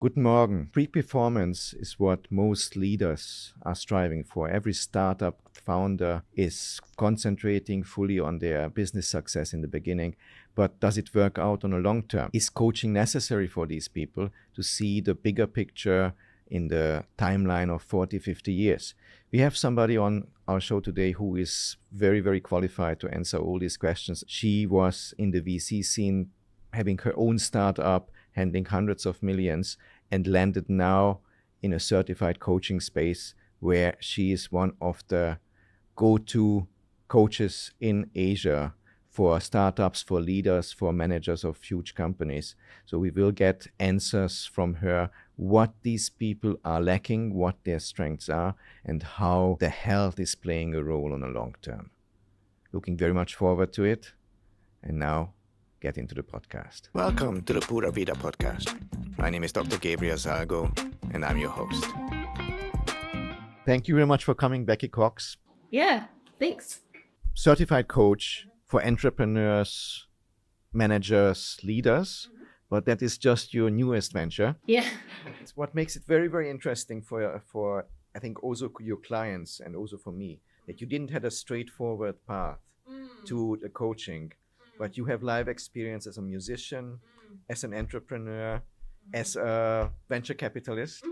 Guten Morgen. Peak performance is what most leaders are striving for. Every startup founder is concentrating fully on their business success in the beginning, but does it work out on a long term? Is coaching necessary for these people to see the bigger picture in the timeline of 40, 50 years? We have somebody on our show today who is very, very qualified to answer all these questions. She was in the VC scene, having her own startup, handling hundreds of millions, and landed now in a certified coaching space where she is one of the go-to coaches in Asia for startups, for leaders, for managers of huge companies. So we will get answers from her what these people are lacking, what their strengths are, and how the health is playing a role on a long term. Looking very much forward to it. And now, get into the podcast. Welcome to the Pura Vida podcast. My name is Dr. Gabriel Salgo, and I'm your host. Thank you very much for coming, Becky Cox. Yeah, thanks. Certified coach for entrepreneurs, managers, leaders, but that is just your newest venture. Yeah. It's what makes it very, very interesting for I think also your clients and also for me, that you didn't have a straightforward path to the coaching. But you have live experience as a musician, as an entrepreneur, as a venture capitalist.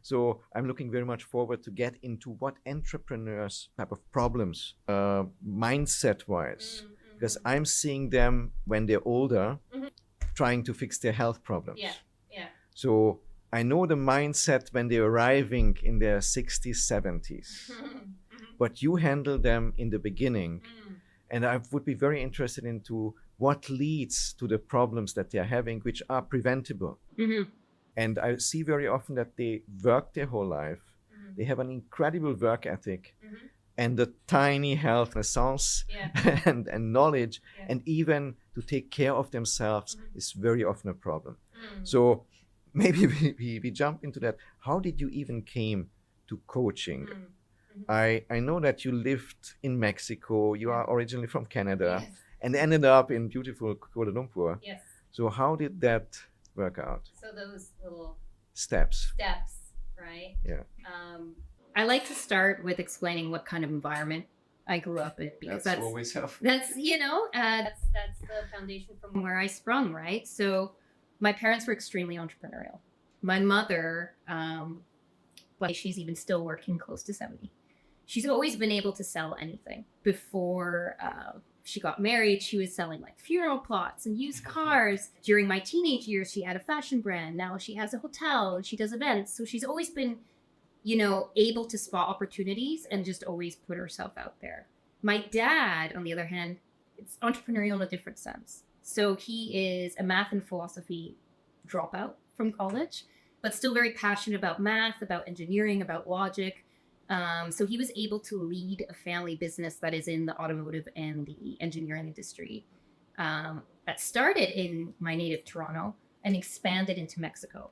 So I'm looking very much forward to get into what entrepreneurs type of problems, mindset-wise, because I'm seeing them when they're older, trying to fix their health problems. Yeah. So I know the mindset when they're arriving in their 60s, 70s, but you handle them in the beginning. And I would be very interested into what leads to the problems that they're having, which are preventable. And I see very often that they work their whole life. They have an incredible work ethic and a tiny health renaissance and knowledge. And even to take care of themselves is very often a problem. So maybe we jump into that. How did you even came to coaching? I know that you lived in Mexico. You are originally from Canada and ended up in beautiful Kuala Lumpur. Yes. So how did that work out? So those little Steps, right? Yeah. I like to start with explaining what kind of environment I grew up in, because that's always helpful. that's the foundation from where I sprung, right? So my parents were extremely entrepreneurial. My mother, but she's even still working close to 70. She's always been able to sell anything. Before she got married, she was selling like funeral plots and used cars. During my teenage years, she had a fashion brand. Now she has a hotel and she does events. So she's always been, able to spot opportunities and just always put herself out there. My dad, on the other hand, it's entrepreneurial in a different sense. So he is a math and philosophy dropout from college, but still very passionate about math, about engineering, about logic. So he was able to lead a family business that is in the automotive and the engineering industry that started in my native Toronto and expanded into Mexico.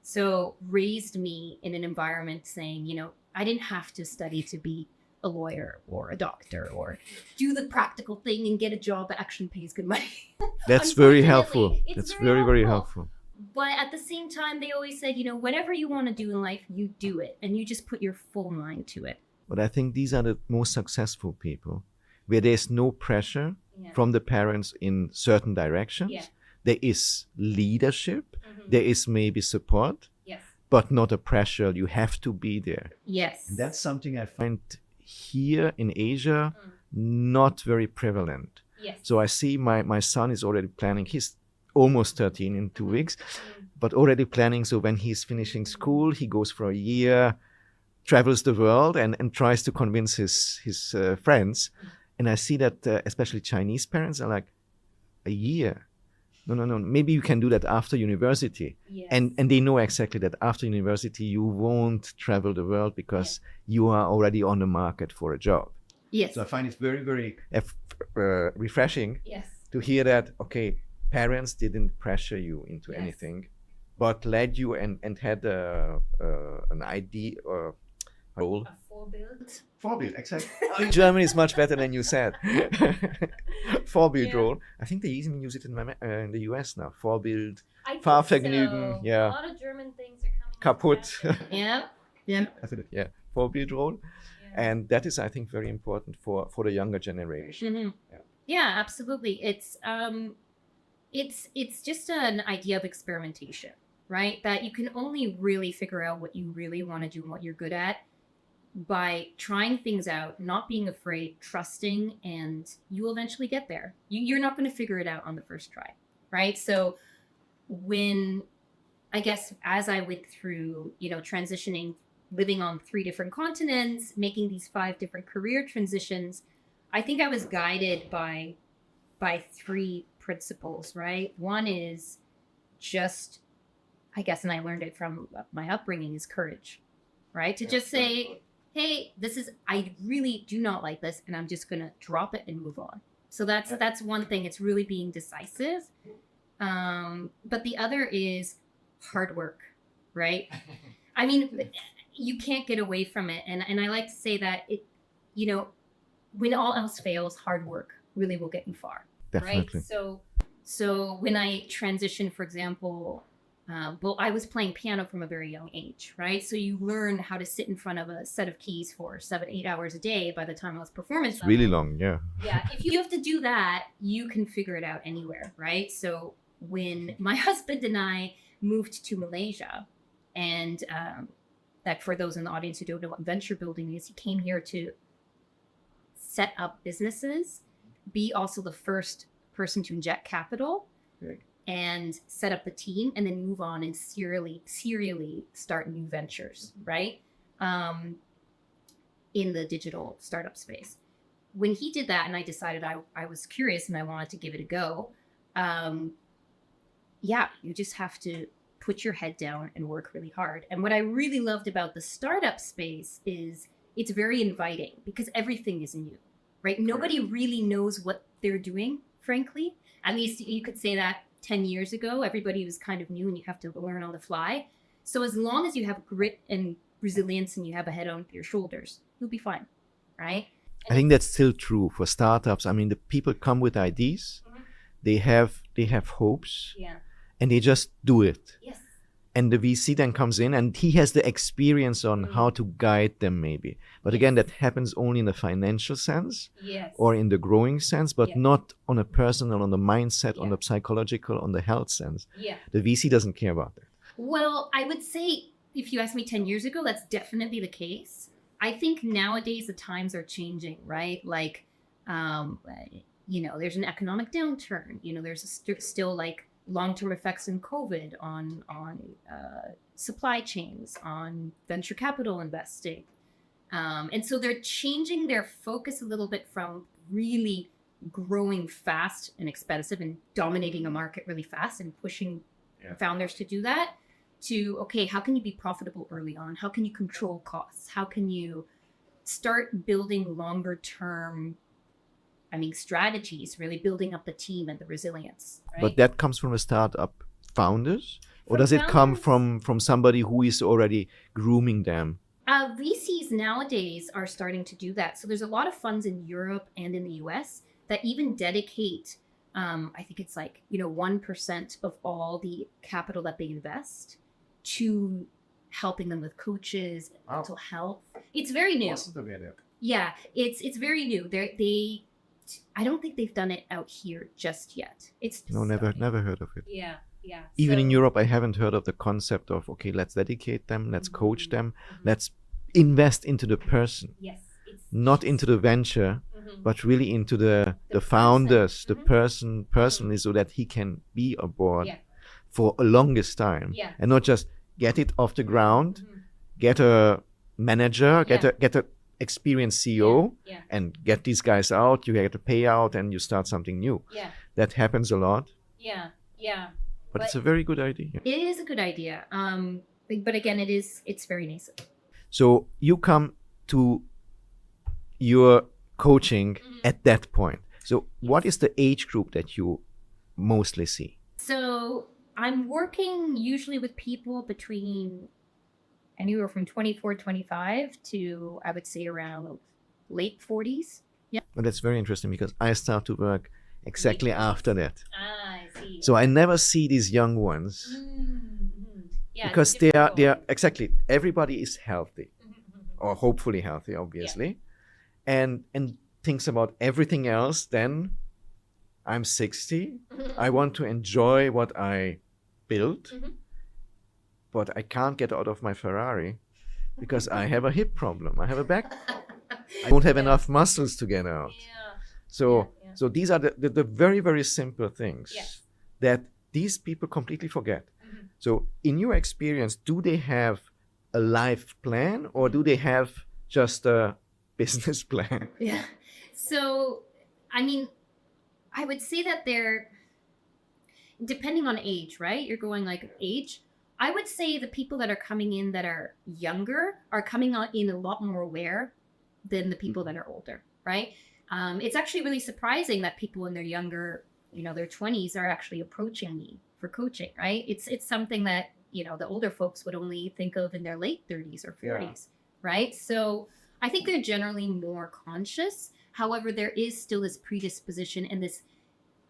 So raised me in an environment saying, I didn't have to study to be a lawyer or a doctor or do the practical thing and get a job that actually pays good money. That's very helpful. That's very, very helpful. But at the same time, they always said, whatever you want to do in life, you do it. And you just put your full mind to it. But I think these are the most successful people where there's no pressure from the parents in certain directions. Yeah. There is leadership. There is maybe support, Yes. but not a pressure. You have to be there. Yes. And that's something I find here in Asia not very prevalent. Yes. So I see my son is already planning. He's almost 13 in 2 weeks, but already planning. So when he's finishing school, he goes for a year, travels the world and tries to convince his friends. And I see that especially Chinese parents are like, a year? No. Maybe you can do that after university. Yes. And they know exactly that after university, you won't travel the world because you are already on the market for a job. Yes. So I find it very, very refreshing Yes. to hear that, okay, parents didn't pressure you into anything, but led you and had an idea or role. A Vorbild. Vorbild, exactly. German is much better than you said. Vorbild Yeah. role. I think they even use it in the US now. Vorbild, I think Fahrvergnügen, so. yeah. A lot of German things are coming. Kaputt. Yeah. Yeah. Yeah, Vorbild role. Yeah. And that is, I think, very important for the younger generation. Mhm. Yeah. Yeah, absolutely. It's just an idea of experimentation, right? That you can only really figure out what you really want to do and what you're good at by trying things out, not being afraid, trusting, and you will eventually get there. You're not going to figure it out on the first try, right? So when I guess as I went through, transitioning, living on 3 different continents, making these 5 different career transitions, I think I was guided by 3 principles, right? One is just, I guess, and I learned it from my upbringing, is courage, right? To just say, hey, I really do not like this, and I'm just going to drop it and move on. So that's one thing. It's really being decisive. But the other is hard work, right? I mean, you can't get away from it. And I like to say that when all else fails, hard work really will get you far. Definitely. Right? So when I transitioned, for example, I was playing piano from a very young age, right? So you learn how to sit in front of a set of keys for 7-8 hours a day by the time I was performance It's level. really long, yeah. Yeah, if you have to do that, you can figure it out anywhere, right? So when my husband and I moved to Malaysia, and that for those in the audience who don't know what venture building is, he came here to set up businesses, be also the first person to inject capital, and set up the team, and then move on and serially start new ventures, right? In the digital startup space. When he did that, and I decided I was curious and I wanted to give it a go, you just have to put your head down and work really hard. And what I really loved about the startup space is it's very inviting because everything is new, right? Nobody really knows what they're doing, frankly. At least you could say that 10 years ago, everybody was kind of new and you have to learn on the fly. So as long as you have grit and resilience and you have a head on your shoulders, you'll be fine, right? I think that's still true for startups. I mean, the people come with ideas, they have hopes, and they just do it. Yes. And the VC then comes in and he has the experience on how to guide them maybe. But again, that happens only in the financial sense or in the growing sense, but not on a personal, on the mindset, on the psychological, on the health sense. Yeah. The VC doesn't care about that. Well, I would say if you asked me 10 years ago, that's definitely the case. I think nowadays the times are changing, right? Like, there's an economic downturn. There's still like long-term effects in COVID on supply chains, on venture capital investing. And so they're changing their focus a little bit from really growing fast and expensive and dominating a market really fast and pushing founders to do that to, okay, how can you be profitable early on? How can you control costs? How can you start building longer term strategies, really building up the team and the resilience. Right? But that comes from the startup founders? Or does it come from somebody who is already grooming them? VCs nowadays are starting to do that. So there's a lot of funds in Europe and in the US that even dedicate, I think it's 1% of all the capital that they invest to helping them with coaches, mental health. It's very new. Yeah, it's very new. I don't think they've done it out here just yet. Never heard of it. Yeah. Even in Europe, I haven't heard of the concept of, okay, let's dedicate them, let's coach them, let's invest into the person. Yes. Not into the venture, but really into the founders, the person personally, so that he can be aboard for a longest time. Yeah. And not just get it off the ground, get a manager, get a experienced CEO and get these guys out, you get a payout and you start something new. Yeah. That happens a lot. Yeah. But it's a very good idea. It is a good idea. But again, it's very nascent. So you come to your coaching at that point. So what is the age group that you mostly see? So I'm working usually with people between anywhere from 24, 25 to, I would say, around late 40s. Yeah. But that's very interesting because I start to work exactly after that. Ah, I see. So I never see these young ones Yeah, because they are exactly, everybody is healthy or hopefully healthy, obviously, and thinks about everything else. Then I'm 60. I want to enjoy what I built, but I can't get out of my Ferrari because I have a hip problem. I have a back. I don't have enough muscles to get out. So these are the very, very simple things that these people completely forget. So in your experience, do they have a life plan or do they have just a business plan? Yeah. So, I mean, I would say that they're, depending on age, right? You're going like age. I would say the people that are coming in that are younger are coming in a lot more aware than the people that are older, right? It's actually really surprising that people in their younger, their 20s are actually approaching me for coaching, right? It's something that, the older folks would only think of in their late 30s or 40s, right? So I think they're generally more conscious. However, there is still this predisposition and this,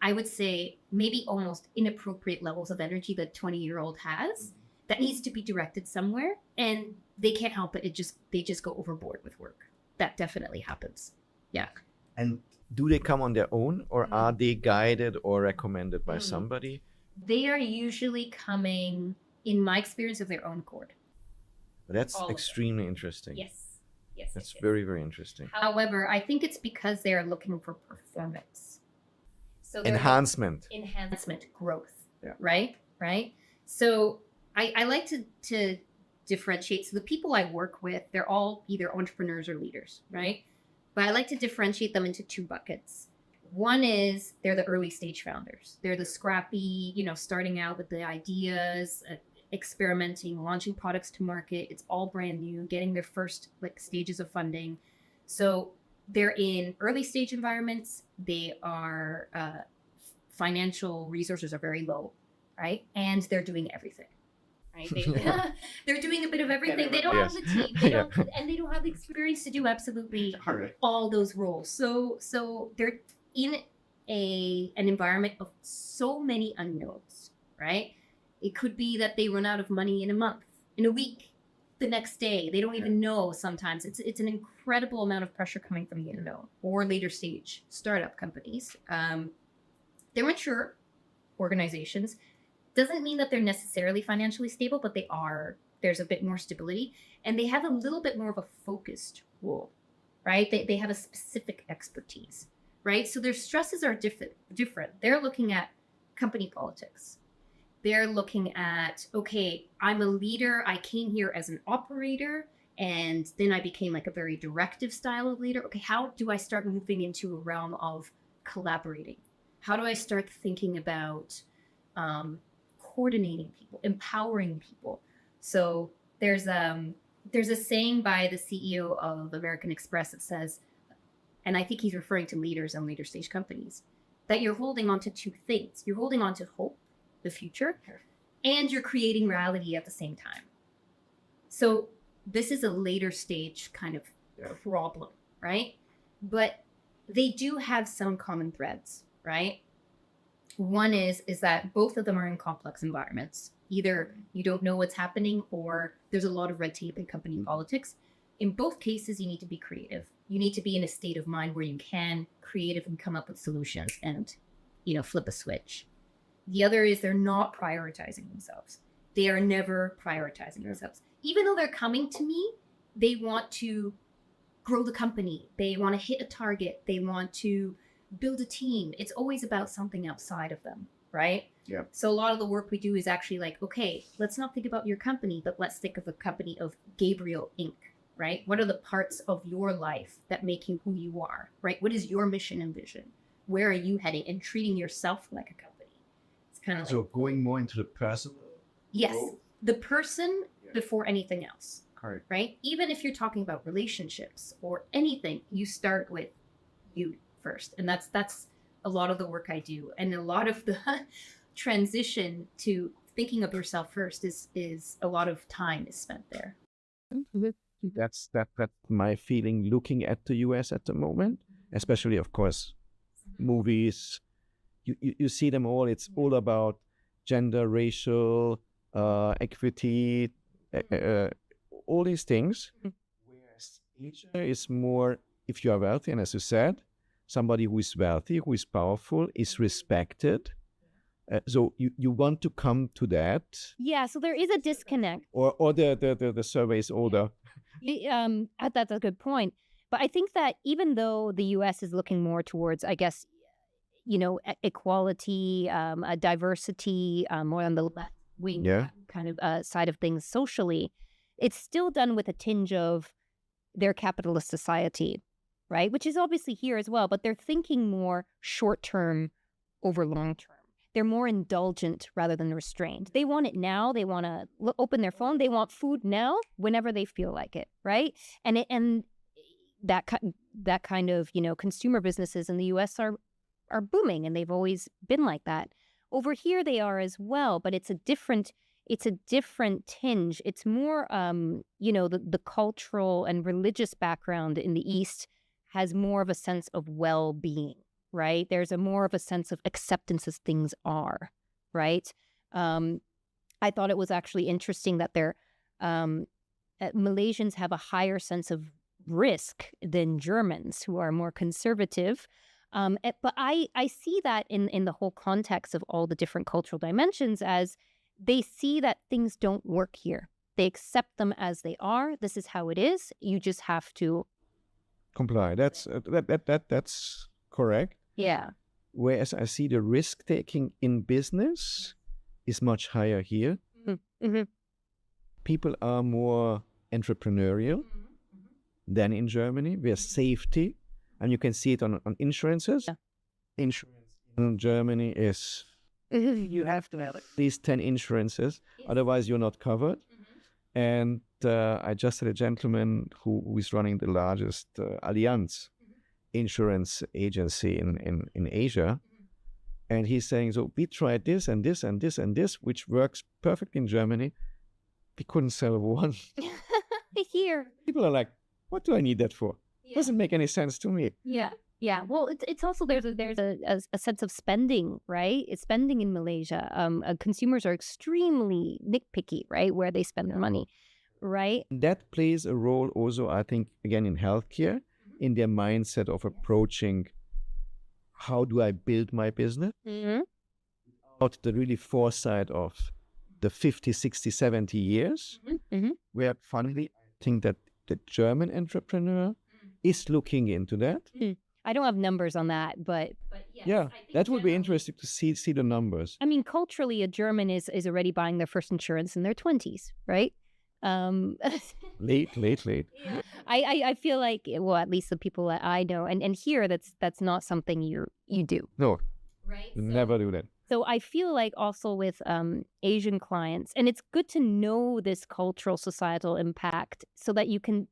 I would say, maybe almost inappropriate levels of energy that 20-year-old has that needs to be directed somewhere, and they can't help it. They just go overboard with work. That definitely happens. Yeah. And do they come on their own or are they guided or recommended by somebody? They are usually coming, in my experience, of their own accord. That's extremely interesting. Yes. That's very, very interesting. However, I think it's because they are looking for performance. So enhancement, growth, right? So I like to differentiate. So the people I work with, they're all either entrepreneurs or leaders, right? But I like to differentiate them into two buckets. One is they're the early stage founders. They're the scrappy, starting out with the ideas, experimenting, launching products to market. It's all brand new, getting their first stages of funding. So they're in early stage environments. They are financial resources are very low, right? And they're doing everything, right? They're doing a bit of everything. They don't have the team, and they don't have the experience to do absolutely all those roles. So they're in an environment of so many unknowns, right? It could be that they run out of money in a month, in a week, the next day. They don't even know sometimes. It's an incredible amount of pressure coming from the unknown or later stage startup companies. They're mature organizations. Doesn't mean that they're necessarily financially stable, but they are. There's a bit more stability, and they have a little bit more of a focused role, right? They have a specific expertise, right? So their stresses are different. They're looking at company politics. They're looking at, okay, I'm a leader. I came here as an operator, and then I became a very directive style of leader. Okay, how do I start moving into a realm of collaborating? How do I start thinking about coordinating people, empowering people? So there's a saying by the CEO of American Express that says, and I think he's referring to leaders and later stage companies, that you're holding on to two things. You're holding on to hope, the future, and you're creating reality at the same time. So this is a later stage kind of problem, right? But they do have some common threads, right? One is that both of them are in complex environments. Either you don't know what's happening or there's a lot of red tape in company politics. In both cases, you need to be creative. You need to be in a state of mind where you can creative and come up with solutions and, flip a switch. The other is they're not prioritizing themselves. They are never prioritizing themselves. Even though they're coming to me, they want to grow the company. They want to hit a target. They want to build a team. It's always about something outside of them, right? Yeah. So a lot of the work we do is actually okay, let's not think about your company, but let's think of a company of Gabriel Inc., right? What are the parts of your life that make you who you are, right? What is your mission and vision? Where are you heading? And treating yourself like a company. Kind of so going more into the personal growth? The person before anything else. Correct. Right? Even if you're talking about relationships or anything, you start with you first. And that's a lot of the work I do. And a lot of the transition to thinking of yourself first is a lot of time is spent there. That's my feeling looking at the US at the moment, especially, of course, movies. You see them all. It's all about gender, racial, equity, all these things. Whereas Asia is more, if you are wealthy, and as you said, somebody who is wealthy, who is powerful, is respected. So you want to come to that. Yeah, so there is a disconnect. Or the survey is older. That's a good point. But I think that even though the U.S. is looking more towards, I guess, equality, diversity, more on the left wing kind of side of things socially, it's still done with a tinge of their capitalist society, right? Which is obviously here as well, but they're thinking more short-term over long-term. They're more indulgent rather than restrained. They want it now. They want to open their phone. They want food now, whenever they feel like it, right? And that kind of consumer businesses in the U.S. are booming, and they've always been like that. Over here, they are as well, but it's a different tinge. It's more, the cultural and religious background in the East has more of a sense of well-being. Right? There's more of a sense of acceptance as things are, right? I thought it was actually interesting that Malaysians have a higher sense of risk than Germans, who are more conservative. But I see that in the whole context of all the different cultural dimensions, as they see that things don't work here. They accept them as they are. This is how it is. You just have to comply. That's correct. Yeah. Whereas I see the risk taking in business is much higher here. Mm-hmm. People are more entrepreneurial than in Germany, where safety, and you can see it on insurances. Yeah. Insurance in Germany is you have to have at least 10 insurances, otherwise you're not covered. And I just had a gentleman who is running the largest Allianz insurance agency in Asia, and he's saying, so we tried this and this and this and this, which works perfect in Germany. We couldn't sell one. Here People are like, what do I need that for? Doesn't make any sense to me. Yeah. Well, it's also there's a sense of spending, right? It's spending in Malaysia. Consumers are extremely nitpicky, right, where they spend their money, right? That plays a role also, I think, again, in healthcare, in their mindset of approaching, how do I build my business? Without the really foresight of the 50, 60, 70 years, where finally I think that the German entrepreneur is looking into that. I don't have numbers on that, but yes, that would be interesting to see the numbers. I mean, culturally, a German is already buying their first insurance in their 20s, right? Late. Yeah. I feel like, well, at least the people that I know, and here that's not something you do. No, right? Never do that. So I feel like also with Asian clients, and it's good to know this cultural societal impact so that you can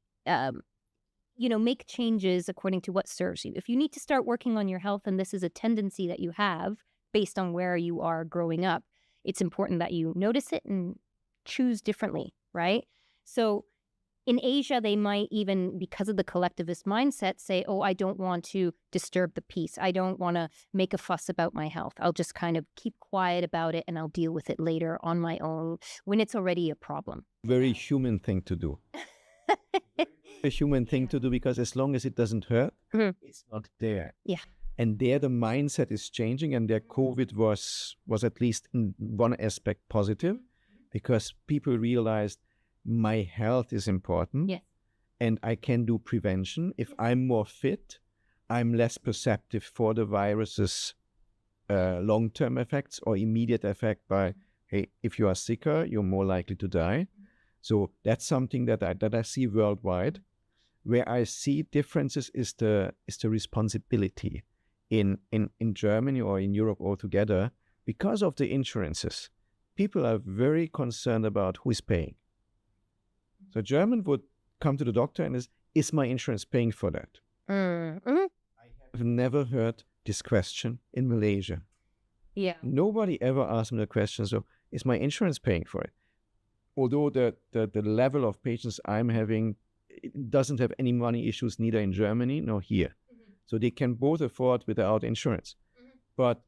make changes according to what serves you. If you need to start working on your health, and this is a tendency that you have based on where you are growing up, it's important that you notice it and choose differently, right? So in Asia, they might even, because of the collectivist mindset, say, oh, I don't want to disturb the peace. I don't want to make a fuss about my health. I'll just kind of keep quiet about it and I'll deal with it later on my own when it's already a problem. Very human thing to do. A human thing to do, because as long as it doesn't hurt, it's not there. Yeah. And there the mindset is changing, and their COVID was at least in one aspect positive, because people realized my health is important. Yes. And I can do prevention. If I'm more fit, I'm less perceptive for the virus's long-term effects or immediate effect by, hey, if you are sicker, you're more likely to die. So that's something that I see worldwide. Where I see differences is the responsibility in Germany or in Europe altogether, because of the insurances. People are very concerned about who is paying. So German would come to the doctor and is my insurance paying for that? I have never heard this question in Malaysia. Yeah. Nobody ever asked me the question, so is my insurance paying for it? although the level of patients I'm having, it doesn't have any money issues neither in Germany nor here. So they can both afford without insurance. But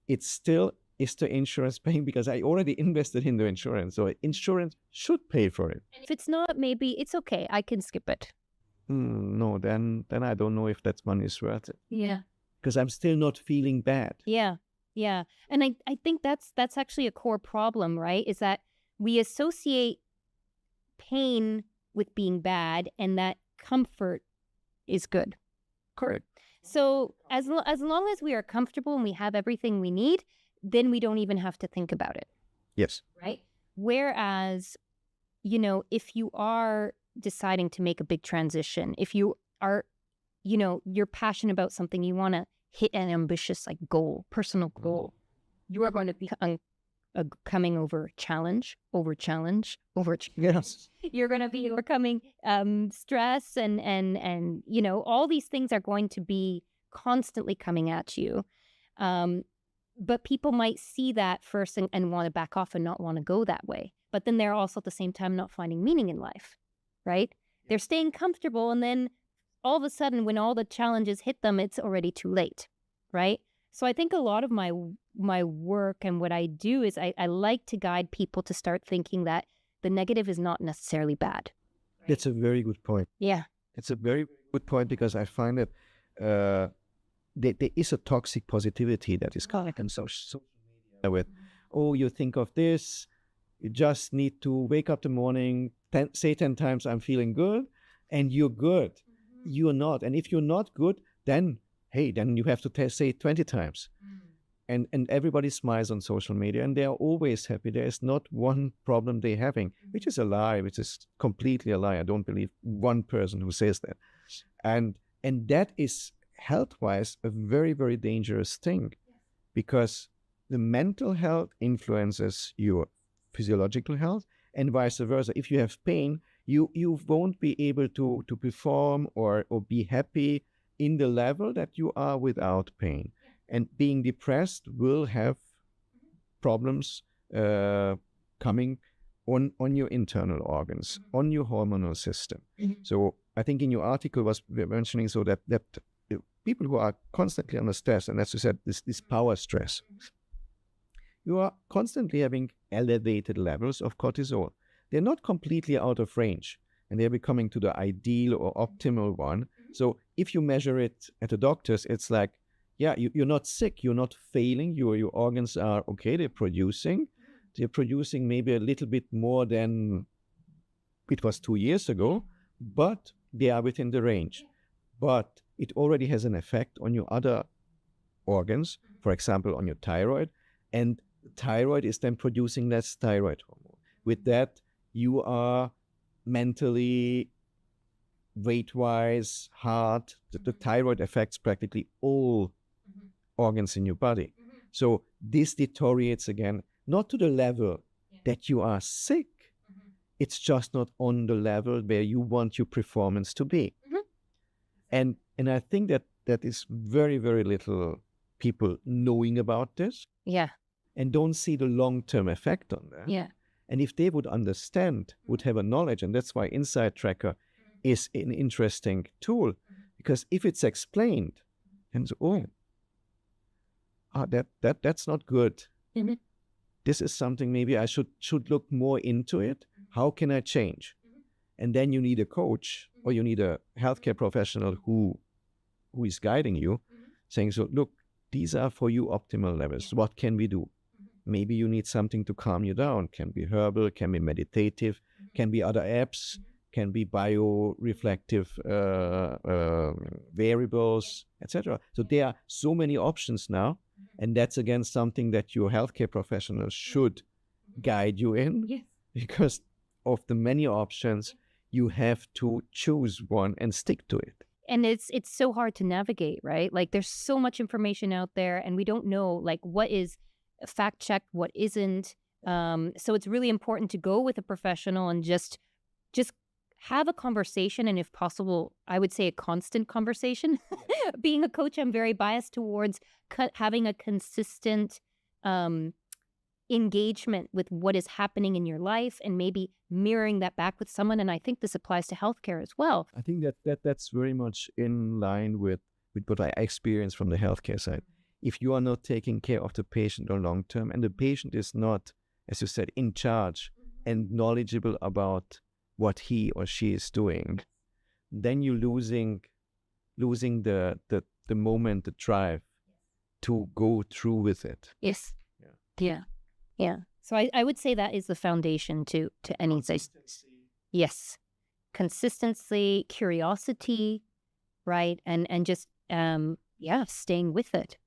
it's still, is the insurance paying? Because I already invested in the insurance. So insurance should pay for it. If it's not, maybe it's okay. I can skip it. No, then I don't know if that money is worth it. Yeah. Because I'm still not feeling bad. Yeah. Yeah. And I think that's actually a core problem, right? Is that we associate pain with being bad and that comfort is good. Correct. So as long as we are comfortable and we have everything we need, then we don't even have to think about it. Yes. Right? Whereas, you know, if you are deciding to make a big transition, if you are, you know, you're passionate about something, you want to hit an ambitious like goal, personal goal, you are going to be coming over challenge. Yes. You're going to be overcoming stress and you know, all these things are going to be constantly coming at you. But people might see that first and want to back off and not want to go that way. But then they're also at the same time not finding meaning in life, right? They're staying comfortable, and then all of a sudden when all the challenges hit them, it's already too late, right? So I think a lot of my work and what I do is I like to guide people to start thinking that the negative is not necessarily bad. That's a very good point. Yeah. It's a very good point, because I find that there is a toxic positivity that is coming in social media with, oh, you think of this, you just need to wake up the morning, say 10 times, I'm feeling good, and you're good. You're not. And if you're not good, then, hey, then you have to say 20 times. And everybody smiles on social media, and they are always happy. There is not one problem they're having, which is a lie, which is completely a lie. I don't believe one person who says that. And that is health-wise a very, very dangerous thing, because the mental health influences your physiological health, and vice versa. If you have pain, you won't be able to perform or be happy in the level that you are without pain. And being depressed will have problems coming on your internal organs, on your hormonal system. So I think in your article was mentioning so that people who are constantly under stress, and as you said, this power stress, you are constantly having elevated levels of cortisol. They're not completely out of range, and they're becoming to the ideal or optimal one. So if you measure it at the doctors, it's like, yeah, you're not sick, you're not failing, your organs are okay, they're producing maybe a little bit more than it was 2 years ago, but they are within the range. But it already has an effect on your other organs, for example, on your thyroid, and the thyroid is then producing less thyroid hormone. With that, you are mentally, weight-wise, heart, the thyroid affects practically all organs in your body. So this deteriorates again, not to the level that you are sick. It's just not on the level where you want your performance to be. And I think that is very, very little people knowing about this. Yeah. And don't see the long-term effect on that. Yeah. And if they would understand, would have a knowledge, and that's why Insight Tracker is an interesting tool, because if it's explained, and so, that's not good. This is something maybe I should look more into it. How can I change? And then you need a coach, or you need a healthcare professional who is guiding you, saying, so look, these are for you optimal levels. What can we do? Maybe you need something to calm you down. Can be herbal, can be meditative, can be other apps, can be bioreflective variables, etc. So there are so many options now. And that's again something that your healthcare professionals should guide you in, because of the many options, you have to choose one and stick to it. And it's so hard to navigate, right? Like there's so much information out there, and we don't know like what is fact checked, what isn't. So it's really important to go with a professional and just have a conversation, and if possible, I would say a constant conversation. Being a coach, I'm very biased towards having a consistent engagement with what is happening in your life and maybe mirroring that back with someone. And I think this applies to healthcare as well. I think that's very much in line with what I experience from the healthcare side. If you are not taking care of the patient on long term, and the patient is not, as you said, in charge and knowledgeable about what he or she is doing, then you're losing the moment, the drive to go through with it. Yes. Yeah. So I would say that is the foundation to any success. Yes. Consistency, curiosity, right? And just staying with it.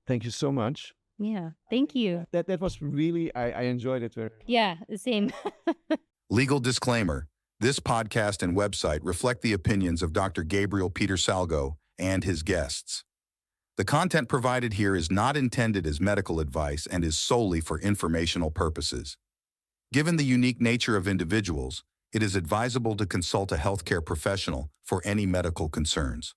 Thank you so much. Yeah. Thank you. That was really, I enjoyed it very much. Yeah, same. Legal disclaimer. This podcast and website reflect the opinions of Dr. Gabriel Peter Salgo and his guests. The content provided here is not intended as medical advice and is solely for informational purposes. Given the unique nature of individuals, it is advisable to consult a healthcare professional for any medical concerns.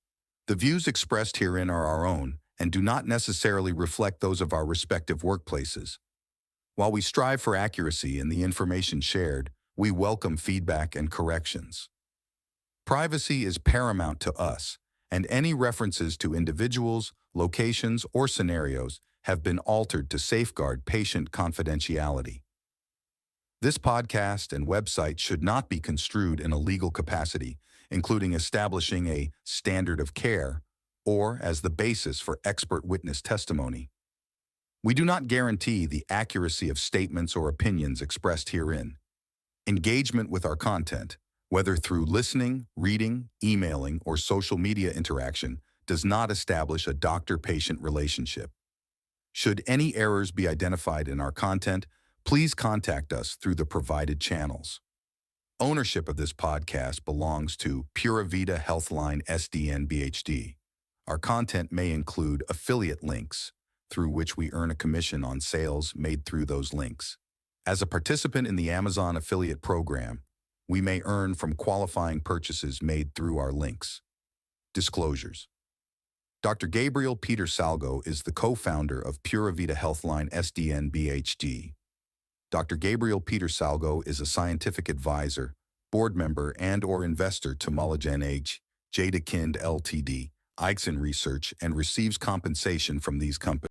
The views expressed herein are our own and do not necessarily reflect those of our respective workplaces. While we strive for accuracy in the information shared, we welcome feedback and corrections. Privacy is paramount to us, and any references to individuals, locations, or scenarios have been altered to safeguard patient confidentiality. This podcast and website should not be construed in a legal capacity, including establishing a standard of care or as the basis for expert witness testimony. We do not guarantee the accuracy of statements or opinions expressed herein. Engagement with our content, whether through listening, reading, emailing, or social media interaction, does not establish a doctor-patient relationship. Should any errors be identified in our content, please contact us through the provided channels. Ownership of this podcast belongs to Pura Vida Healthline SDN BHD. Our content may include affiliate links, through which we earn a commission on sales made through those links. As a participant in the Amazon affiliate program, we may earn from qualifying purchases made through our links. Disclosures. Dr. Gabriel Peter Salgo is the co-founder of Pura Vida Healthline SDN BHD. Dr. Gabriel Peter Salgo is a scientific advisor, board member, and/or investor to Mulligan H. Jada Kind Ltd., Ixon Research, and receives compensation from these companies.